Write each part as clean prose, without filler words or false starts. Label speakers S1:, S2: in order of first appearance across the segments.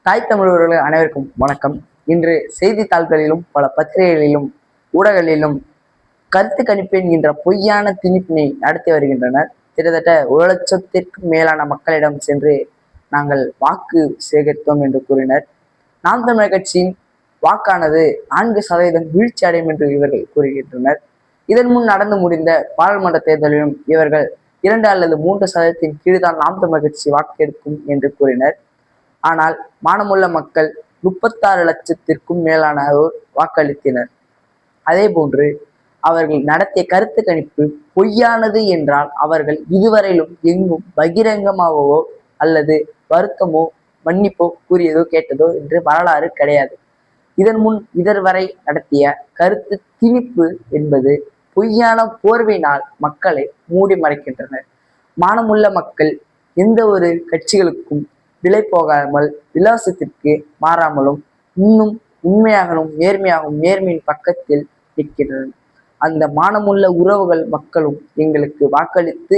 S1: தாய் தமிழர்கள் அனைவருக்கும் வணக்கம். இன்று செய்தித்தாள்களிலும் பல பத்திரிகைகளிலும் ஊடகங்களிலும் கருத்து கணிப்பு என்கின்ற பொய்யான திணிப்பினை நடத்தி வருகின்றனர். கிட்டத்தட்ட 1,00,000த்திற்கும் மேலான மக்களிடம் சென்று நாங்கள் வாக்கு சேகரித்தோம் என்று கூறினர். நாம் தமிழர் கட்சியின் வாக்கானது 4% வீழ்ச்சி அடையும் என்று இவர்கள் கூறுகின்றனர். இதன் முன் நடந்து முடிந்த பாராளுமன்ற தேர்தலிலும் இவர்கள் 2 அல்லது 3% கீழ்தான் நாம் தமிழர் கட்சி வாக்கெடுக்கும் என்று கூறினர். ஆனால் மானமுள்ள மக்கள் 36 லட்சத்திற்கும் மேலானோர் வாக்களித்தனர். அதே போன்று அவர்கள் நடத்திய கருத்து கணிப்பு பொய்யானது என்றால் அவர்கள் இதுவரையிலும் எங்கும் பகிரங்கமாகவோ அல்லது வருத்தமோ மன்னிப்போ கூறியதோ கேட்டதோ என்று வரலாறு கிடையாது. இதன் முன் வரை நடத்திய கருத்து திணிப்பு என்பது பொய்யான போர்வையினால் மக்களை மூடி மறைக்கின்றனர். மானமுள்ள மக்கள் எந்த ஒரு கட்சிகளுக்கும் விலை போகாமல் விலாசத்திற்கு மாறாமலும் இன்னும் உண்மையாகவும் நேர்மையாகவும் நேர்மையின் பக்கத்தில் நிற்கின்றனர். அந்த மானமுள்ள உறவுகள் மக்களும் எங்களுக்கு வாக்களித்து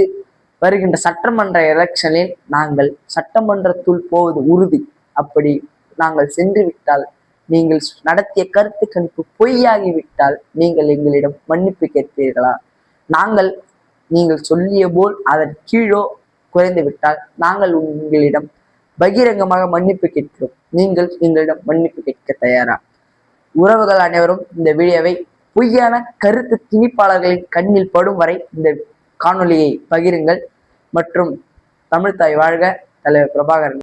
S1: வருகின்ற சட்டமன்ற எலெக்ஷனில் நாங்கள் சட்டமன்றத்துள் போவது உறுதி. அப்படி நாங்கள் சென்று விட்டால், நீங்கள் நடத்திய கருத்து கணிப்பு பொய்யாகிவிட்டால் நீங்கள் எங்களிடம் மன்னிப்பு கேட்பீர்களா? நாங்கள் நீங்கள் சொல்லிய போல் அதன் கீழோ குறைந்து விட்டால் நாங்கள் உங்களிடம் பகிரங்கமாக மன்னிப்பு கேட்கிறோம். நீங்கள் எங்களிடம் மன்னிப்பு கேட்க தயாரா? உறவுகள் அனைவரும் இந்த வீடியோவை பொய்யான கருத்து திணிப்பாளர்களின் கண்ணில் படும் வரை இந்த காணொலியை பகிருங்கள். மற்றும் தமிழ் தாய் வாழ்க! தலைவர் பிரபாகரன்.